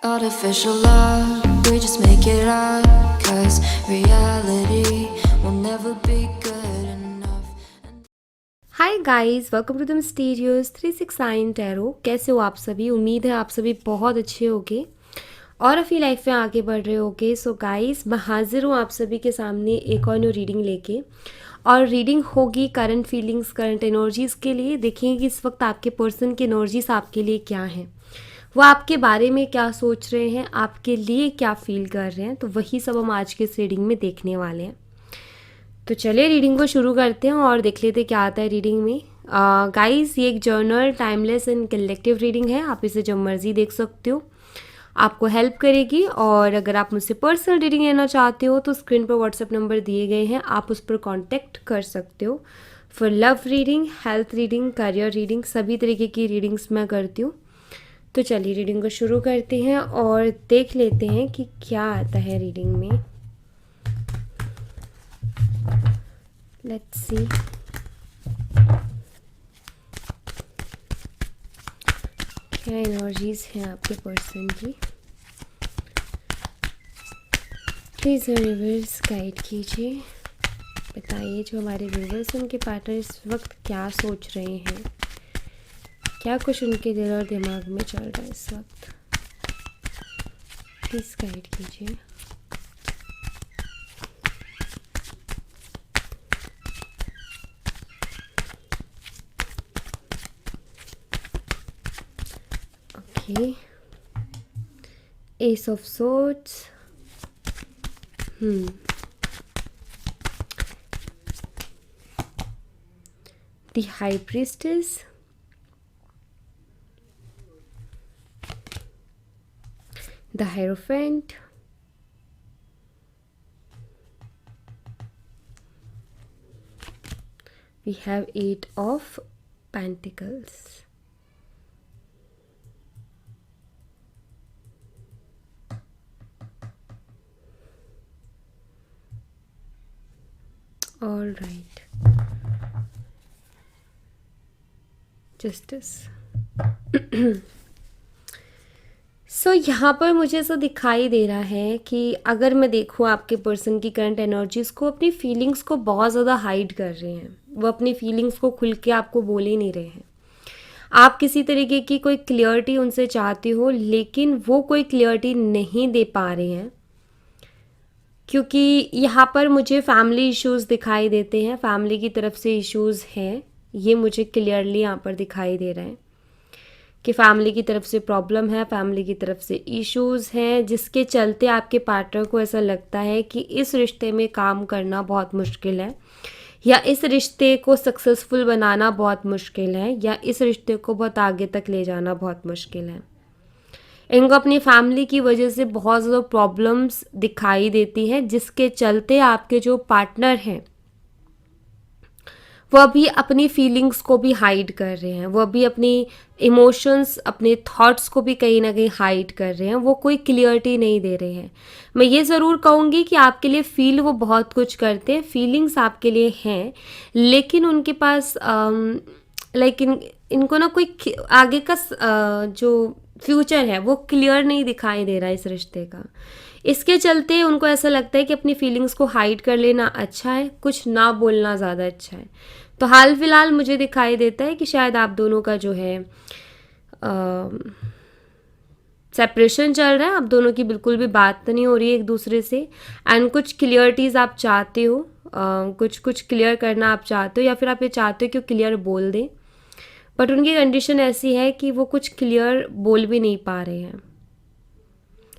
Artificial love, we just make it up, 'cause reality will never be good enough. Hi guys, welcome to the mysterious 369 tarot. कैसे हो आप सभी? उम्मीद है आप सभी बहुत अच्छे होगे और अपनी लाइफ में आगे बढ़ रहे होगे। सो गाइस, मैं हाजिर हूँ आप सभी के सामने एक और न्यू रीडिंग लेके। और रीडिंग होगी करंट फीलिंग्स, करंट एनर्जीज़ के लिए। देखेंगे कि इस वक्त आपके पर्सन की एनर्जीज आपके लिए क्या हैं, वो आपके बारे में क्या सोच रहे हैं, आपके लिए क्या फील कर रहे हैं। तो वही सब हम आज के इस रीडिंग में देखने वाले हैं। तो चलिए रीडिंग को शुरू करते हैं और देख लेते क्या आता है रीडिंग में। गाइस, ये एक journal, timeless and collective reading है। आप इसे जब मर्जी देख सकते हो, आपको हेल्प करेगी। और अगर आप मुझसे पर्सनल रीडिंग लेना चाहते हो तो स्क्रीन पर व्हाट्सएप नंबर दिए गए हैं, आप उस पर कांटेक्ट कर सकते हो। For love reading, health reading, career reading, सभी तरीके की रीडिंग्स मैं करती हूँ। तो चलिए रीडिंग को शुरू करते हैं और देख लेते हैं कि क्या आता है रीडिंग में। Let's see. क्या एनर्जीज हैं आपके पर्सन की? प्लीज़ व्यूअर्स गाइड कीजिए, बताइए जो हमारे व्यूअर्स उनके पार्टनर इस वक्त क्या सोच रहे हैं, क्या कुछ उनके दिल और दिमाग में चल रहा है इस वक्त। प्लीज़ गाइड कीजिए। Okay, S of swords, the high priestess, the Hierophant, we have 8 of Pentacles. All right, Justice. सो यहाँ पर मुझे ऐसा दिखाई दे रहा है कि अगर मैं देखूँ आपके पर्सन की करंट एनर्जीज़ को, अपनी फीलिंग्स को बहुत ज़्यादा हाइड कर रहे हैं। वो अपनी फीलिंग्स को खुल के आपको बोल ही नहीं रहे हैं। आप किसी तरीके की कोई क्लियरिटी उनसे चाहते हो, लेकिन वो कोई क्लियरिटी नहीं दे पा रहे हैं, क्योंकि यहाँ पर मुझे फैमिली इश्यूज़ दिखाई देते हैं। फैमिली की तरफ से इश्यूज़ हैं, ये मुझे क्लियरली यहाँ पर दिखाई दे रहा है कि फैमिली की तरफ से प्रॉब्लम है, फैमिली की तरफ से इश्यूज़ हैं, जिसके चलते आपके पार्टनर को ऐसा लगता है कि इस रिश्ते में काम करना बहुत मुश्किल है, या इस रिश्ते को सक्सेसफुल बनाना बहुत मुश्किल है, या इस रिश्ते को बहुत आगे तक ले जाना बहुत मुश्किल है। इनको अपनी फैमिली की वजह से बहुत ज़्यादा प्रॉब्लम्स दिखाई देती हैं, जिसके चलते आपके जो पार्टनर हैं वो अभी अपनी फीलिंग्स को भी हाइड कर रहे हैं। वो अभी अपनी इमोशंस, अपने थॉट्स को भी कहीं ना कहीं हाइड कर रहे हैं। वो कोई क्लियरिटी नहीं दे रहे हैं। मैं ये ज़रूर कहूँगी कि आपके लिए फील वो बहुत कुछ करते हैं, फीलिंग्स आपके लिए हैं, लेकिन उनके पास इनको ना कोई आगे का जो फ्यूचर है वो क्लियर नहीं दिखाई दे रहा है इस रिश्ते का। इसके चलते उनको ऐसा लगता है कि अपनी फीलिंग्स को हाइड कर लेना अच्छा है, कुछ ना बोलना ज़्यादा अच्छा है। तो हाल फिलहाल मुझे दिखाई देता है कि शायद आप दोनों का जो है सेपरेशन चल रहा है। आप दोनों की बिल्कुल भी बात नहीं हो रही है एक दूसरे से, एंड कुछ क्लियरिटीज़ आप चाहते हो, कुछ क्लियर करना आप चाहते हो, या फिर आप ये चाहते हो कि वो क्लियर बोल दें, बट उनकी कंडीशन ऐसी है कि वो कुछ क्लियर बोल भी नहीं पा रहे हैं।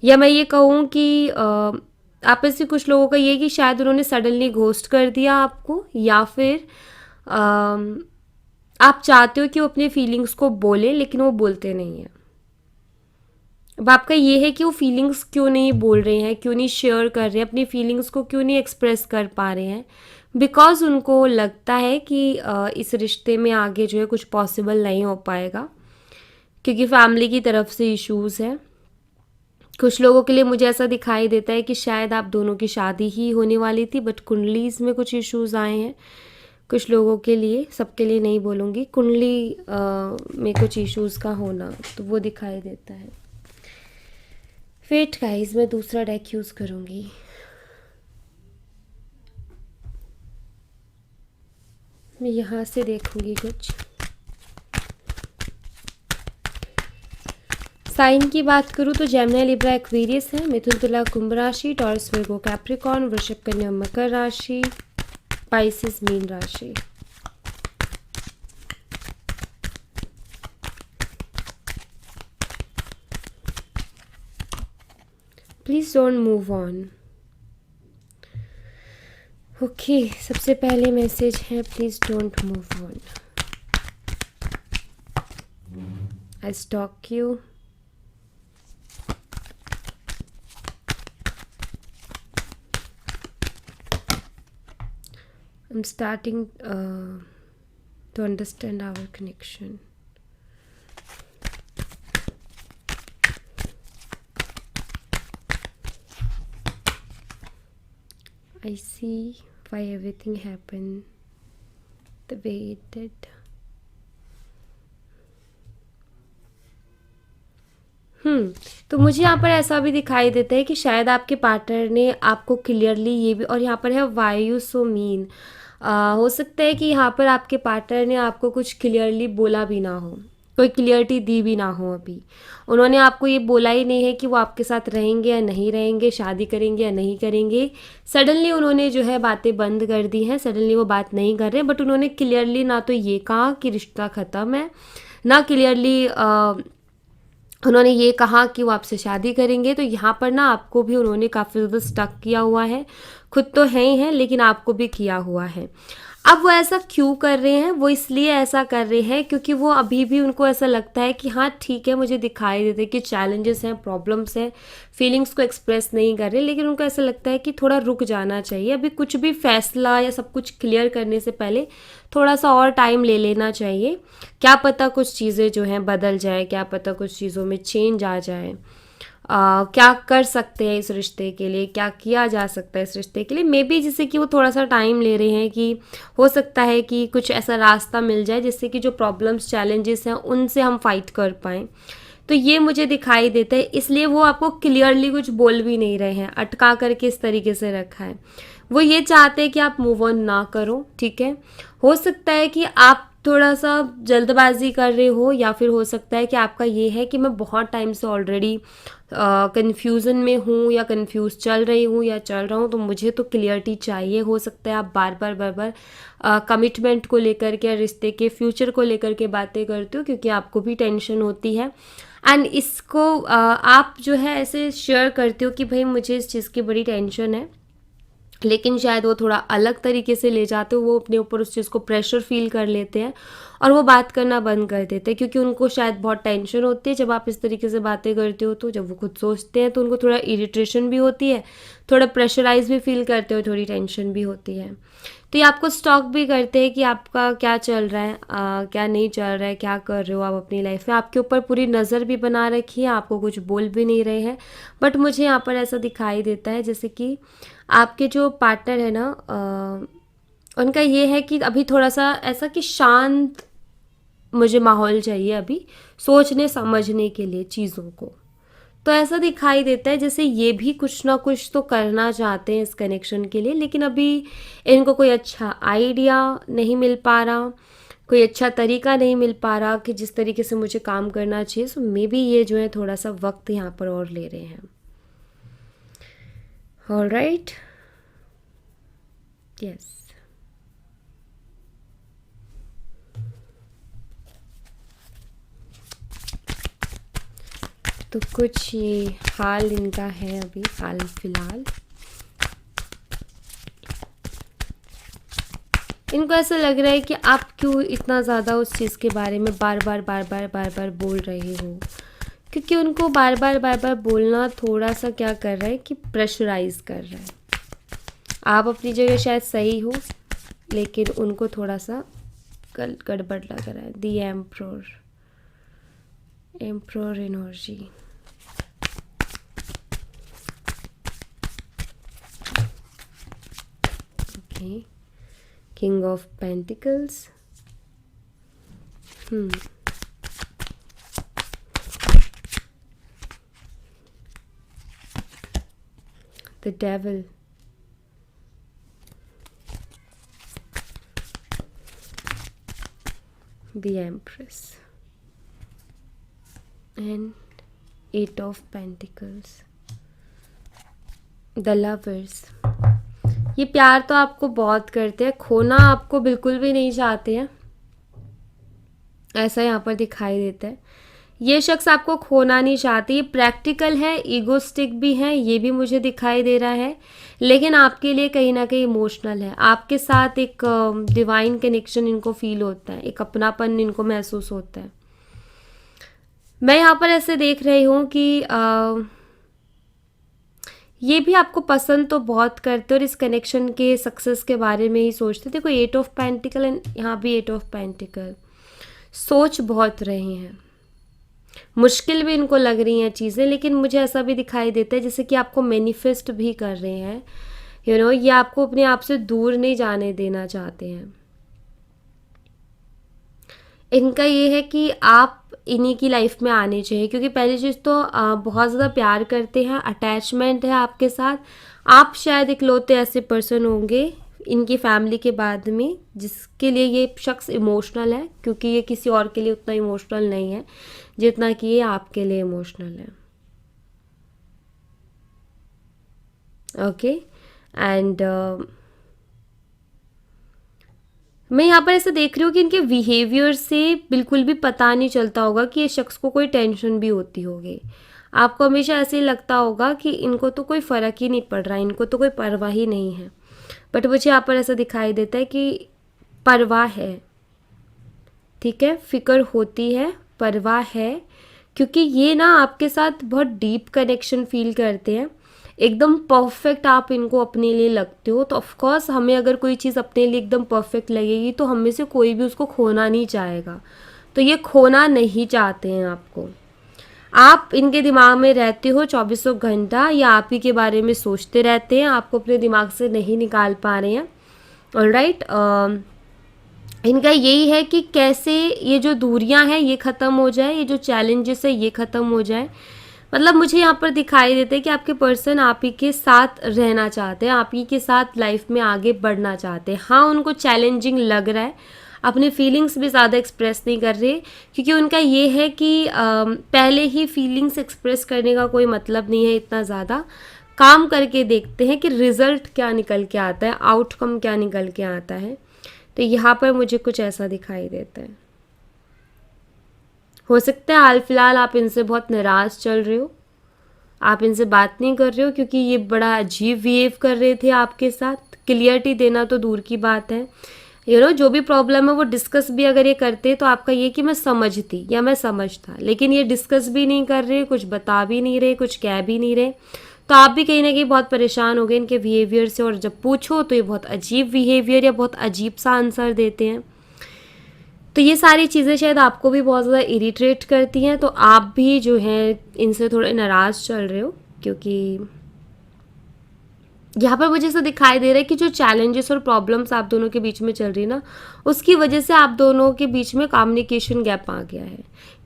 या मैं ये कहूँ कि आप में से कुछ लोगों का ये कि शायद उन्होंने सडनली घोस्ट कर दिया आपको, या फिर आप चाहते हो कि वो अपने फीलिंग्स को बोले लेकिन वो बोलते नहीं हैं। अब आपका ये है कि वो फीलिंग्स क्यों नहीं बोल रहे हैं, क्यों नहीं शेयर कर रहे हैं, अपनी फीलिंग्स को क्यों नहीं एक्सप्रेस कर पा रहे हैं, बिकॉज उनको लगता है कि इस रिश्ते में आगे जो है कुछ पॉसिबल नहीं हो पाएगा, क्योंकि फैमिली की तरफ से इश्यूज़ हैं। कुछ लोगों के लिए मुझे ऐसा दिखाई देता है कि शायद आप दोनों की शादी ही होने वाली थी, बट कुंडलीज में कुछ इश्यूज़ आए हैं। कुछ लोगों के लिए, सबके लिए नहीं बोलूँगी, कुंडली में कुछ इश्यूज़ का होना, तो वो दिखाई देता है। वेट गाइस, मैं दूसरा डेक यूज़ करूँगी। मैं यहाँ से देखूँगी कुछ साइन की बात करूँ तो जेमिनी, लिब्रा, एक्वेरियस है, मिथुन, तुला, कुंभ राशि, टॉरस, विर्गो, कैप्रिकॉर्न, वृषभ, कन्या, मकर राशि, पाइसिस, मीन राशि। Please don't move on. Okay, सबसे पहले मैसेज है please don't move on. I stock you. I'm starting to understand our connection. I see why everything happened the way it did. तो मुझे यहाँ पर ऐसा भी दिखाई देता है कि शायद आपके पार्टनर ने आपको क्लियरली ये भी, और यहाँ पर है वायु सो मीन, हो सकता है कि यहाँ पर आपके पार्टनर ने आपको कुछ क्लियरली बोला भी ना हो, कोई क्लियरिटी दी भी ना हो। अभी उन्होंने आपको ये बोला ही नहीं है कि वो आपके साथ रहेंगे या नहीं रहेंगे, शादी करेंगे या नहीं करेंगे। सडनली उन्होंने जो है बातें बंद कर दी हैं, सडनली वो बात नहीं कर रहे, बट उन्होंने क्लियरली ना तो ये कहा कि रिश्ता ख़त्म है, ना क्लियरली उन्होंने ये कहा कि वो आपसे शादी करेंगे। तो यहाँ पर ना आपको भी उन्होंने काफ़ी ज़्यादा स्टक किया हुआ है, खुद तो है ही है लेकिन आपको भी किया हुआ है। अब वो ऐसा क्यों कर रहे हैं? वो इसलिए ऐसा कर रहे हैं क्योंकि वो अभी भी, उनको ऐसा लगता है कि हाँ ठीक है, मुझे दिखाई देते कि चैलेंजेस हैं, प्रॉब्लम्स हैं, फीलिंग्स को एक्सप्रेस नहीं कर रहे, लेकिन उनको ऐसा लगता है कि थोड़ा रुक जाना चाहिए, अभी कुछ भी फैसला या सब कुछ क्लियर करने से पहले थोड़ा सा और टाइम ले लेना चाहिए। क्या पता कुछ चीज़ें जो हैं बदल जाए, क्या पता कुछ चीज़ों में चेंज आ जाए। क्या कर सकते हैं इस रिश्ते के लिए, क्या किया जा सकता है इस रिश्ते के लिए, मे बी जिससे कि वो थोड़ा सा टाइम ले रहे हैं कि हो सकता है कि कुछ ऐसा रास्ता मिल जाए जिससे कि जो प्रॉब्लम्स, चैलेंजेस हैं उनसे हम फाइट कर पाएँ। तो ये मुझे दिखाई देता है, इसलिए वो आपको क्लियरली कुछ बोल भी नहीं रहे हैं, अटका करके इस तरीके से रखा है। वो ये चाहते हैं कि आप मूव ऑन ना करो, ठीक है। हो सकता है कि आप थोड़ा सा जल्दबाजी कर रहे हो, या फिर हो सकता है कि आपका ये है कि मैं बहुत टाइम से ऑलरेडी कन्फ्यूज़न में हूँ, या कन्फ्यूज़ चल रही हूँ या चल रहा हूँ, तो मुझे तो क्लियरिटी चाहिए। हो सकता है आप बार बार कमिटमेंट को लेकर के, रिश्ते के फ्यूचर को लेकर के बातें करते हो क्योंकि आपको भी टेंशन होती है, एंड इसको आप जो है ऐसे शेयर करते हो कि भाई मुझे इस चीज़ की बड़ी टेंशन है, लेकिन शायद वो थोड़ा अलग तरीके से ले जाते हो, वो अपने ऊपर उस चीज़ को प्रेशर फील कर लेते हैं और वो बात करना बंद कर देते हैं क्योंकि उनको शायद बहुत टेंशन होती है जब आप इस तरीके से बातें करते हो। तो जब वो खुद सोचते हैं तो उनको थोड़ा इरिटेशन भी होती है, थोड़ा प्रेशराइज भी फील करते हो, थोड़ी टेंशन भी होती है। तो ये आपको स्टॉक भी करते हैं कि आपका क्या चल रहा है, क्या नहीं चल रहा है, क्या कर रहे हो आप अपनी लाइफ में। आपके ऊपर पूरी नज़र भी बना रखी है, आपको कुछ बोल भी नहीं रहे हैं, बट मुझे यहाँ पर ऐसा दिखाई देता है जैसे कि आपके जो पार्टनर है ना, उनका ये है कि अभी थोड़ा सा ऐसा कि शांत मुझे माहौल चाहिए अभी सोचने समझने के लिए चीज़ों को। तो ऐसा दिखाई देता है जैसे ये भी कुछ ना कुछ तो करना चाहते हैं इस कनेक्शन के लिए, लेकिन अभी इनको कोई अच्छा आइडिया नहीं मिल पा रहा, कोई अच्छा तरीका नहीं मिल पा रहा कि जिस तरीके से मुझे काम करना चाहिए। सो मे बी ये जो है थोड़ा सा वक्त यहाँ पर और ले रहे हैं। All right, yes. तो कुछ ये हाल इनका है अभी हाल फिलहाल। इनको ऐसा लग रहा है कि आप क्यों इतना ज़्यादा उस चीज़ के बारे में बार बार बोल रहे हो, क्योंकि उनको बार बार बोलना थोड़ा सा क्या कर रहा है कि प्रेशराइज कर रहा है। आप अपनी जगह शायद सही हो, लेकिन उनको थोड़ा सा गड़बड़ लग रहा है। The emperor energy. Okay, king of pentacles. तो 2 the devil, the empress and 8 of pentacles, the lovers. ये प्यार तो आपको बहुत करते हैं, खोना आपको बिल्कुल भी नहीं चाहते हैं, ऐसा यहाँ पर दिखाई देता है। ये शख्स आपको खोना नहीं चाहते, ये प्रैक्टिकल है, ईगोस्टिक भी है, ये भी मुझे दिखाई दे रहा है, लेकिन आपके लिए कहीं ना कहीं इमोशनल है। आपके साथ एक डिवाइन कनेक्शन इनको फील होता है, एक अपनापन इनको महसूस होता है। मैं यहाँ पर ऐसे देख रही हूँ कि ये भी आपको पसंद तो बहुत करते और इस कनेक्शन के सक्सेस के बारे में ही सोचते। देखो 8 ऑफ पेंटिकल एंड यहाँ भी 8 ऑफ पेंटिकल, सोच बहुत रहे हैं, मुश्किल भी इनको लग रही हैं चीज़ें, लेकिन मुझे ऐसा भी दिखाई देता है जैसे कि आपको मैनिफेस्ट भी कर रहे हैं, ये आपको अपने आप से दूर नहीं जाने देना चाहते हैं। इनका ये है कि आप इन्हीं की लाइफ में आने चाहिए, क्योंकि पहली चीज़ तो बहुत ज़्यादा प्यार करते हैं, अटैचमेंट है आपके साथ। आप शायद इकलौते ऐसे पर्सन होंगे इनकी फैमिली के बाद में जिसके लिए ये शख्स इमोशनल है, क्योंकि ये किसी और के लिए उतना इमोशनल नहीं है जितना कि ये आपके लिए इमोशनल है। ओके, एंड मैं यहाँ पर ऐसे देख रही हूँ कि इनके बिहेवियर से बिल्कुल भी पता नहीं चलता होगा कि ये शख्स को कोई टेंशन भी होती होगी। आपको हमेशा ऐसे ही लगता होगा कि इनको तो कोई फ़र्क ही नहीं पड़ रहा, इनको तो कोई परवाह ही नहीं है, बट मुझे यहाँ पर ऐसा दिखाई देता है कि परवाह है, ठीक है, फिक्र होती है, परवाह है, क्योंकि ये ना आपके साथ बहुत डीप कनेक्शन फील करते हैं, एकदम परफेक्ट आप इनको अपने लिए लगते हो। तो ऑफ कोर्स हमें अगर कोई चीज़ अपने लिए एकदम परफेक्ट लगेगी तो हम में से कोई भी उसको खोना नहीं चाहेगा, तो ये खोना नहीं चाहते हैं आपको। आप इनके दिमाग में रहते हो 24 घंटा, या आप ही के बारे में सोचते रहते हैं, आपको अपने दिमाग से नहीं निकाल पा रहे हैं। ऑलराइट, इनका यही है कि कैसे ये जो दूरियां हैं ये ख़त्म हो जाए, ये जो चैलेंजेस है ये ख़त्म हो जाए। मतलब मुझे यहाँ पर दिखाई देते हैं कि आपके पर्सन आप ही के साथ रहना चाहते हैं, आप ही के साथ लाइफ में आगे बढ़ना चाहते हैं। हाँ, उनको चैलेंजिंग लग रहा है, अपने फीलिंग्स भी ज़्यादा एक्सप्रेस नहीं कर रहे, क्योंकि उनका ये है कि पहले ही फीलिंग्स एक्सप्रेस करने का कोई मतलब नहीं है इतना ज़्यादा। काम करके देखते हैं कि रिज़ल्ट क्या निकल के आता है, आउटकम क्या निकल के आता है। तो यहाँ पर मुझे कुछ ऐसा दिखाई देता है। हो सकता है हाल फिलहाल आप इनसे बहुत नाराज़ चल रहे हो, आप इनसे बात नहीं कर रहे हो क्योंकि ये बड़ा अजीब बिहेव कर रहे थे आपके साथ। क्लियरिटी देना तो दूर की बात है, जो भी प्रॉब्लम है वो डिस्कस भी अगर ये करते तो आपका ये कि मैं समझती या मैं समझता, लेकिन ये डिस्कस भी नहीं कर रहे, कुछ बता भी नहीं रहे, कुछ कह भी नहीं रहे, तो आप भी कहीं ना कहीं बहुत परेशान हो गए इनके बिहेवियर से। और जब पूछो तो ये बहुत अजीब बिहेवियर या बहुत अजीब सा आंसर देते हैं। तो ये सारी चीज़ें शायद आपको भी बहुत ज़्यादा इरिटेट करती हैं, तो आप भी जो है इनसे थोड़े नाराज़ चल रहे हो, क्योंकि यहाँ पर मुझे ऐसा दिखाई दे रहा है कि जो चैलेंजेस और प्रॉब्लम्स आप दोनों के बीच में चल रही ना, उसकी वजह से आप दोनों के बीच में कम्युनिकेशन गैप आ गया है।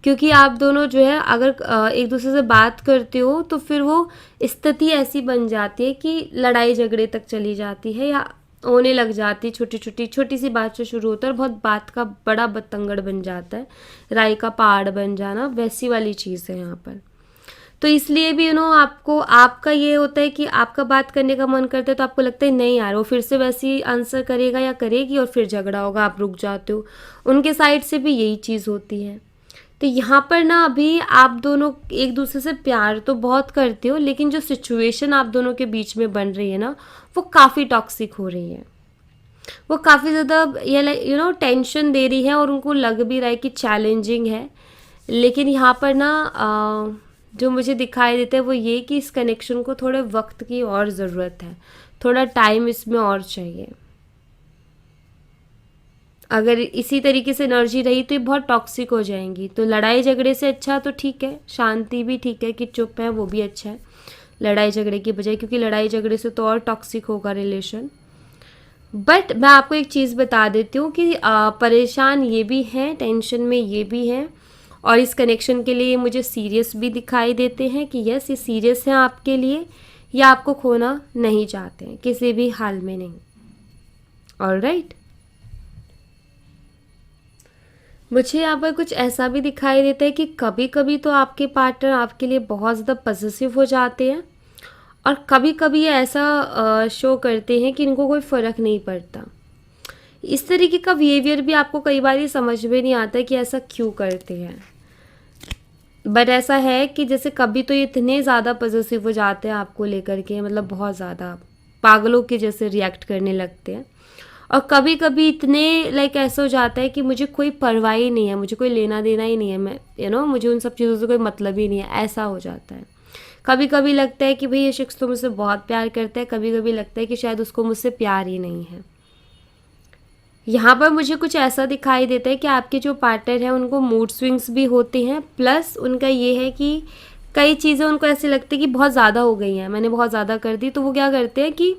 क्योंकि आप दोनों जो है अगर एक दूसरे से बात करते हो तो फिर वो स्थिति ऐसी बन जाती है कि लड़ाई झगड़े तक चली जाती है या होने लग जाती, छोटी सी बात से शुरू होता है और बहुत बात का बड़ा बतंगड़ बन जाता है, राई का पहाड़ बन जाना, वैसी वाली चीज़ है यहाँ पर। तो इसलिए भी आपको आपका ये होता है कि आपका बात करने का मन करता है तो आपको लगता है नहीं यार वो फिर से वैसी आंसर करेगा या करेगी और फिर झगड़ा होगा, आप रुक जाते हो। उनके साइड से भी यही चीज़ होती है। तो यहाँ पर ना अभी आप दोनों एक दूसरे से प्यार तो बहुत करते हो, लेकिन जो सिचुएशन आप दोनों के बीच में बन रही है ना वो काफ़ी टॉक्सिक हो रही है, वो काफ़ी ज़्यादा ये टेंशन दे रही है और उनको लग भी रहा है कि चैलेंजिंग है। लेकिन यहाँ पर ना जो मुझे दिखाई देता है वो ये कि इस कनेक्शन को थोड़े वक्त की और ज़रूरत है, थोड़ा टाइम इसमें और चाहिए। अगर इसी तरीके से एनर्जी रही तो ये बहुत टॉक्सिक हो जाएंगी। तो लड़ाई झगड़े से अच्छा तो ठीक है, शांति भी ठीक है कि चुप है, वो भी अच्छा है लड़ाई झगड़े की बजाय, क्योंकि लड़ाई झगड़े से तो और टॉक्सिक होगा रिलेशन। बट मैं आपको एक चीज़ बता देती हूँ कि परेशान ये भी हैं, टेंशन में ये भी हैं, और इस कनेक्शन के लिए मुझे सीरियस भी दिखाई देते हैं कि यस ये सीरियस हैं आपके लिए, ये आपको खोना नहीं चाहते हैं, किसी भी हाल में नहीं। ऑलराइट, मुझे यहाँ पर कुछ ऐसा भी दिखाई देता है कि कभी कभी तो आपके पार्टनर आपके लिए बहुत ज़्यादा पॉसेसिव हो जाते हैं, और कभी कभी ये ऐसा शो करते हैं कि इनको कोई फ़र्क नहीं पड़ता। इस तरीके का बिहेवियर भी आपको कई बार ये समझ में नहीं आता कि ऐसा क्यों करते हैं। बट ऐसा है कि जैसे कभी तो ये इतने ज़्यादा पॉसेसिव हो जाते हैं आपको लेकर के, मतलब बहुत ज़्यादा पागलों के जैसे रिएक्ट करने लगते हैं, और कभी कभी इतने लाइक ऐसा हो जाता है कि मुझे कोई परवाह ही नहीं है, मुझे कोई लेना देना ही नहीं है, मैं मुझे उन सब चीज़ों से कोई मतलब ही नहीं है, ऐसा हो जाता है। कभी कभी लगता है कि भाई ये शख्स तो मुझसे बहुत प्यार करता है, कभी कभी लगता है कि शायद उसको मुझसे प्यार ही नहीं है। यहाँ पर मुझे कुछ ऐसा दिखाई देता है कि आपके जो पार्टनर हैं उनको मूड स्विंग्स भी होते हैं, प्लस उनका ये है कि कई चीज़ें उनको ऐसे लगती है कि बहुत ज़्यादा हो गई हैं, मैंने बहुत ज़्यादा कर दी, तो वो क्या करते हैं कि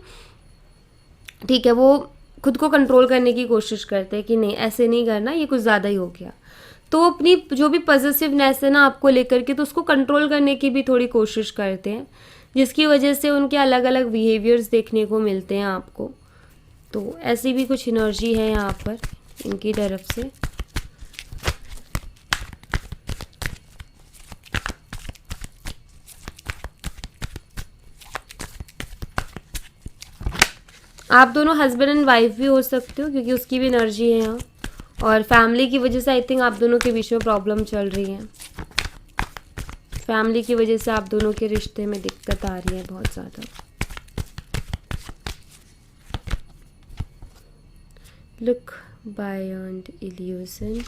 ठीक है, वो खुद को कंट्रोल करने की कोशिश करते हैं कि नहीं ऐसे नहीं करना, ये कुछ ज़्यादा ही हो गया। तो अपनी जो भी पॉजिटिवनेस है ना आपको लेकर के, तो उसको कंट्रोल करने की भी थोड़ी कोशिश करते हैं, जिसकी वजह से उनके अलग अलग बिहेवियर्स देखने को मिलते हैं आपको। तो ऐसी भी कुछ एनर्जी है यहाँ पर इनकी तरफ से। आप दोनों हस्बैंड एंड वाइफ भी हो सकते हो, क्योंकि उसकी भी एनर्जी है यहाँ, और फैमिली की वजह से आई थिंक आप दोनों के बीच में प्रॉब्लम चल रही है। फैमिली की वजह से आप दोनों के रिश्ते में दिक्कत आ रही है बहुत ज़्यादा। Look beyond illusion,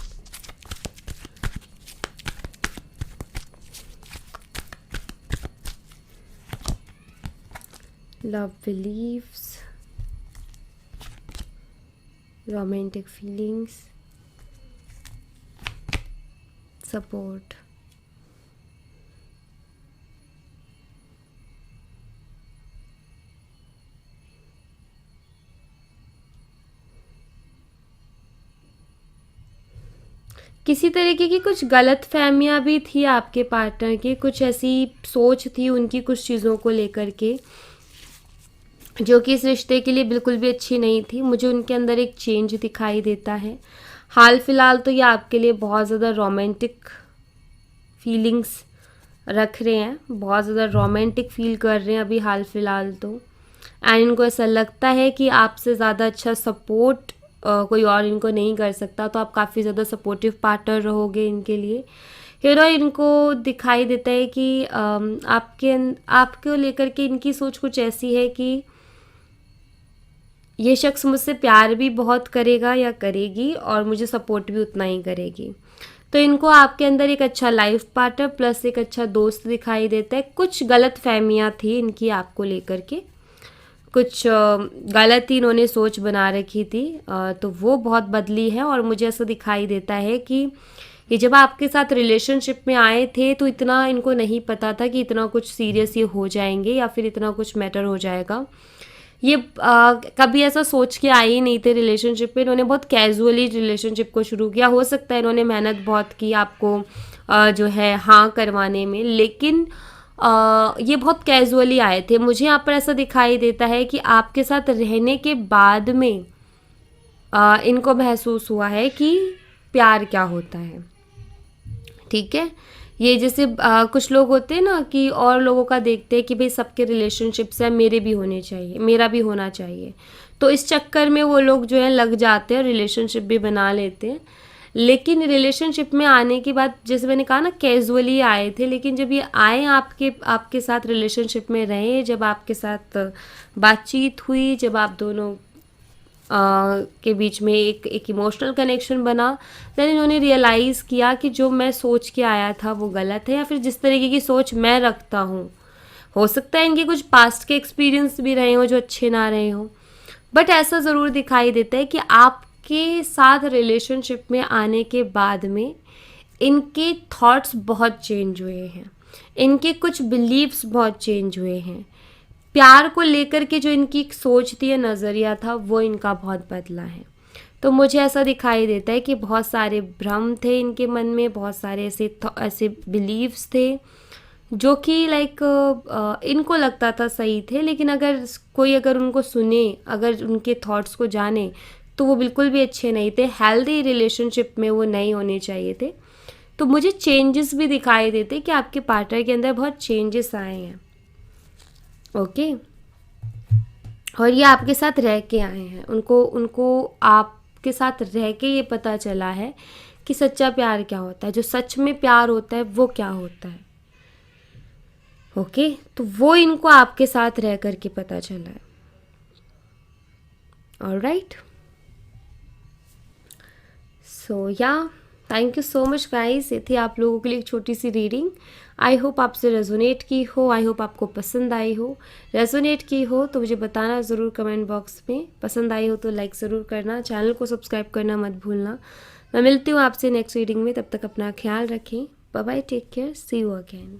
love believes, romantic feelings, support. किसी तरीके की कुछ गलत फहमियाँ भी थी आपके पार्टनर की, कुछ ऐसी सोच थी उनकी कुछ चीज़ों को लेकर के जो कि इस रिश्ते के लिए बिल्कुल भी अच्छी नहीं थी। मुझे उनके अंदर एक चेंज दिखाई देता है। हाल फिलहाल तो ये आपके लिए बहुत ज़्यादा रोमांटिक फीलिंग्स रख रहे हैं, बहुत ज़्यादा रोमांटिक फील कर रहे हैं अभी हाल फिलहाल तो। एंड इनको ऐसा लगता है कि आपसे ज़्यादा अच्छा सपोर्ट कोई और इनको नहीं कर सकता, तो आप काफ़ी ज़्यादा सपोर्टिव पार्टनर रहोगे इनके लिए। हीरो इनको दिखाई देता है कि आपको लेकर के इनकी सोच कुछ ऐसी है कि ये शख्स मुझसे प्यार भी बहुत करेगा या करेगी, और मुझे सपोर्ट भी उतना ही करेगी। तो इनको आपके अंदर एक अच्छा लाइफ पार्टनर प्लस एक अच्छा दोस्त दिखाई देता है। कुछ गलत फहमियाँ थी इनकी आपको लेकर के, कुछ गलत ही इन्होंने सोच बना रखी थी, तो वो बहुत बदली है। और मुझे ऐसा दिखाई देता है कि ये जब आपके साथ रिलेशनशिप में आए थे तो इतना इनको नहीं पता था कि इतना कुछ सीरियस ये हो जाएंगे या फिर इतना कुछ मैटर हो जाएगा। ये कभी ऐसा सोच के आए ही नहीं थे रिलेशनशिप में। इन्होंने बहुत कैजुअली रिलेशनशिप को शुरू किया। हो सकता है इन्होंने मेहनत बहुत की आपको जो है हाँ करवाने में, लेकिन ये बहुत कैजुअली आए थे। मुझे यहाँ पर ऐसा दिखाई देता है कि आपके साथ रहने के बाद में इनको महसूस हुआ है कि प्यार क्या होता है। ठीक है, ये जैसे कुछ लोग होते हैं ना कि और लोगों का देखते हैं कि भाई सबके रिलेशनशिप्स हैं, मेरे भी होने चाहिए, मेरा भी होना चाहिए, तो इस चक्कर में वो लोग जो है लग जाते हैं, रिलेशनशिप भी बना लेते हैं। लेकिन रिलेशनशिप में आने के बाद जैसे मैंने कहा ना कैजुअली आए थे, लेकिन जब ये आए आपके साथ रिलेशनशिप में रहे, जब आपके साथ बातचीत हुई, जब आप दोनों के बीच में एक इमोशनल कनेक्शन बना, देन इन्होंने रियलाइज़ किया कि जो मैं सोच के आया था वो गलत है, या फिर जिस तरीके की सोच मैं रखता हूँ, हो सकता है इनके कुछ पास्ट के एक्सपीरियंस भी रहे हों जो अच्छे ना रहे हों, बट ऐसा ज़रूर दिखाई देता है कि आपके साथ रिलेशनशिप में आने के बाद में इनके थॉट्स बहुत चेंज हुए हैं, इनके कुछ बिलीव्स बहुत चेंज हुए हैं। प्यार को लेकर के जो इनकी सोच थी या नज़रिया था वो इनका बहुत बदला है। तो मुझे ऐसा दिखाई देता है कि बहुत सारे भ्रम थे इनके मन में, बहुत सारे ऐसे बिलीव्स थे जो कि लाइक इनको लगता था सही थे, लेकिन अगर उनको सुने, अगर उनके थॉट्स को जाने, तो वो बिल्कुल भी अच्छे नहीं थे। हेल्दी रिलेशनशिप में वो नहीं होने चाहिए थे। तो मुझे चेंजेस भी दिखाई देते कि आपके पार्टनर के अंदर बहुत चेंजेस आए हैं, ओके। और ये आपके साथ रह के आए हैं, उनको उनको आपके साथ रह के ये पता चला है कि सच्चा प्यार क्या होता है, जो सच में प्यार होता है वो क्या होता है, ओके। तो वो इनको आपके साथ रह करके पता चला है, ऑलराइट। सो या thank you so much guys, ये थी आप लोगों के लिए एक छोटी सी रीडिंग। आई होप आपसे रेजोनेट की हो, आई होप आपको पसंद आई हो। रेजोनेट की हो तो मुझे बताना ज़रूर कमेंट बॉक्स में। पसंद आई हो तो लाइक ज़रूर करना, चैनल को सब्सक्राइब करना मत भूलना। मैं मिलती हूँ आपसे नेक्स्ट रीडिंग में, तब तक अपना ख्याल रखें। Bye bye, take care, see you again.